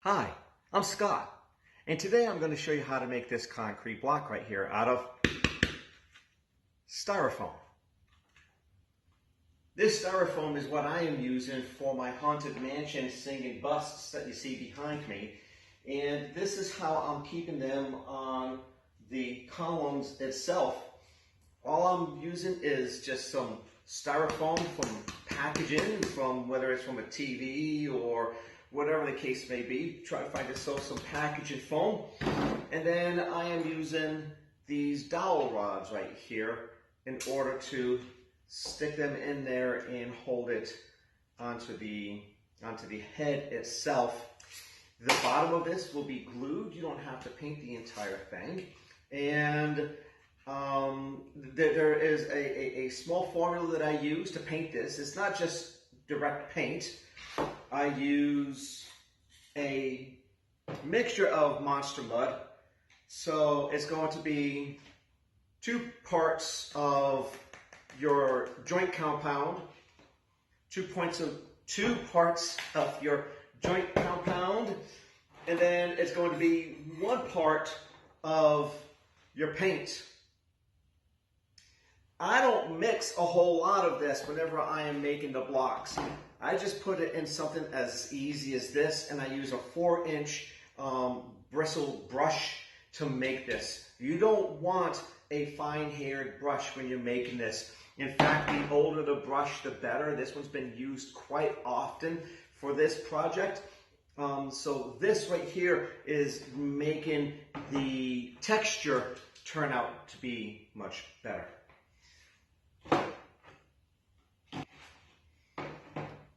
Hi, I'm Scott, and today I'm going to show you how to make this concrete block right here out of Styrofoam. This Styrofoam is what I am using for my Haunted Mansion singing busts that you see behind me, and this is how I'm keeping them on the columns itself. All I'm using is just some Styrofoam from packaging, from whether it's from a TV or whatever the case may be. Try to find yourself some packaging foam. And then I am using these dowel rods right here in order to stick them in there and hold it onto the head itself. The bottom of this will be glued. You don't have to paint the entire thing. And there is a small formula that I use to paint this. It's not just direct paint. I use a mixture of Monster Mud. So it's going to be 2 parts of your joint compound, 2 parts of your joint compound, and then it's going to be 1 part of your paint. I don't mix a whole lot of this whenever I am making the blocks. I just put it in something as easy as this, and I use a 4-inch bristle brush to make this. You don't want a fine-haired brush when you're making this. In fact, the older the brush, the better. This one's been used quite often for this project. So this right here is making the texture turn out to be much better.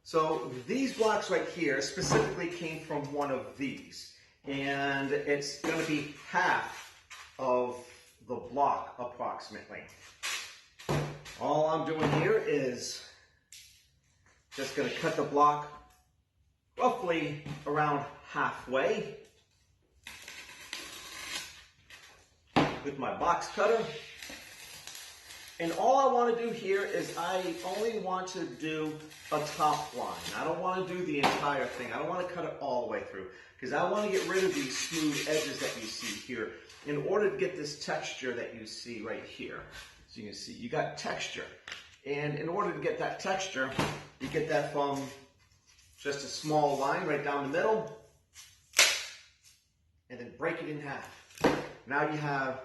So these blocks right here specifically came from one of these, and it's going to be half of the block approximately. All I'm doing here is just going to cut the block roughly around halfway with my box cutter. And all I want to do here is I only want to do a top line. I don't want to do the entire thing. I don't want to cut it all the way through because I want to get rid of these smooth edges that you see here in order to get this texture that you see right here. So you can see you got texture. And in order to get that texture, you get that from just a small line right down the middle and then break it in half. Now you have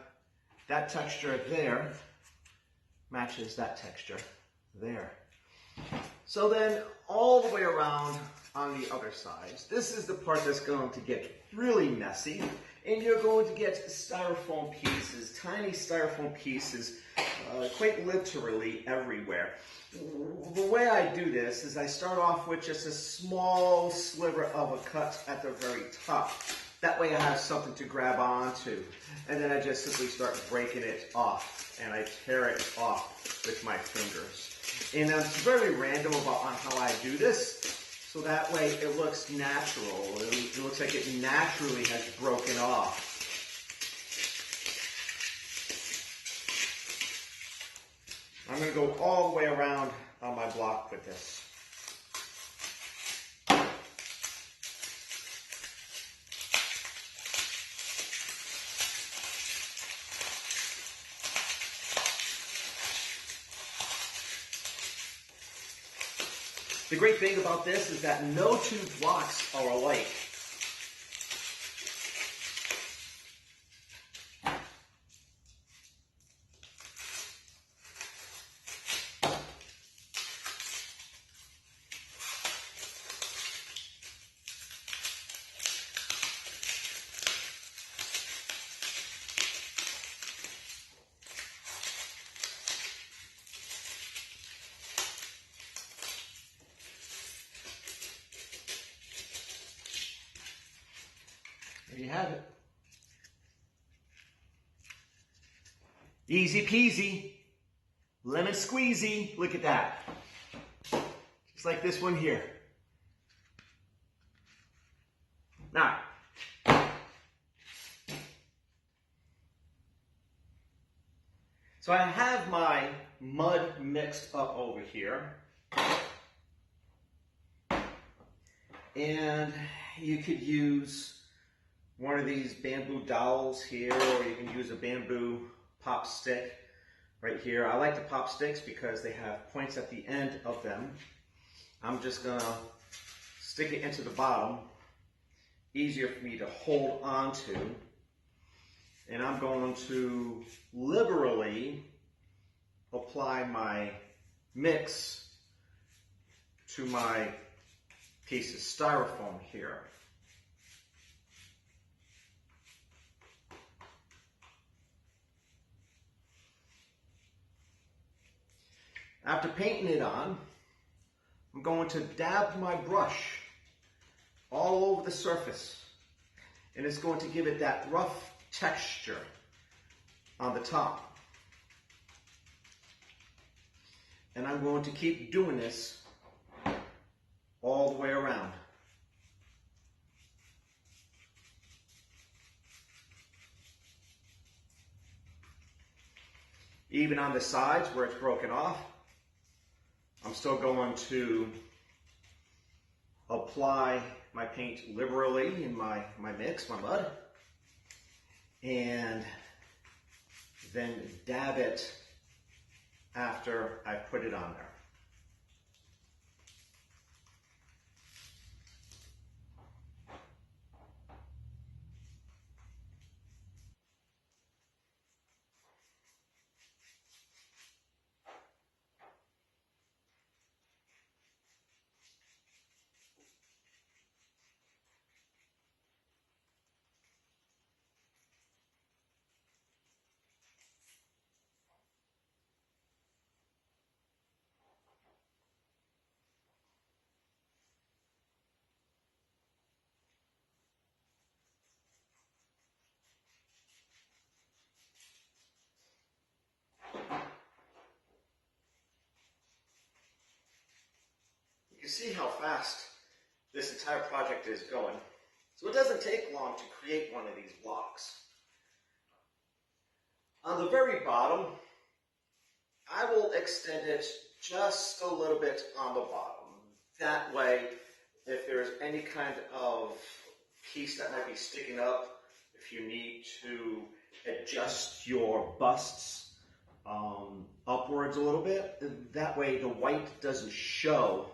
that texture there matches that texture there. So then all the way around on the other sides, this is the part that's going to get really messy, and you're going to get styrofoam pieces, tiny styrofoam pieces, quite literally everywhere. The way I do this is I start off with just a small sliver of a cut at the very top. That way I have something to grab onto, and then I just simply start breaking it off, and I tear it off with my fingers. And it's very random on how I do this, so that way it looks natural. It looks like it naturally has broken off. I'm going to go all the way around on my block with this. The great thing about this is that no 2 blocks are alike. There you have it. Easy peasy, lemon squeezy. Look at that. Just like this one here. Now, so I have my mud mixed up over here. And you could use one of these bamboo dowels here, or you can use a bamboo pop stick right here. I like the pop sticks because they have points at the end of them. I'm just gonna stick it into the bottom, easier for me to hold on to. And I'm going to liberally apply my mix to my piece of styrofoam here. After painting it on, I'm going to dab my brush all over the surface, and it's going to give it that rough texture on the top. And I'm going to keep doing this all the way around. Even on the sides where it's broken off, I'm still going to apply my paint liberally in my mix, my mud, and then dab it after I put it on there. You can see how fast this entire project is going. So it doesn't take long to create one of these blocks. On the very bottom, I will extend it just a little bit on the bottom. That way, if there's any kind of piece that might be sticking up, if you need to adjust your busts upwards a little bit, that way the white doesn't show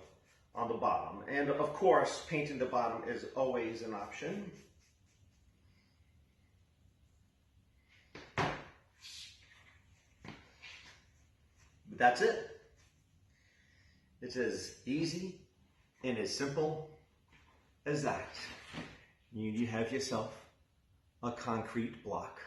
on the bottom. And of course, painting the bottom is always an option. But that's it. It's as easy and as simple as that. You have yourself a concrete block.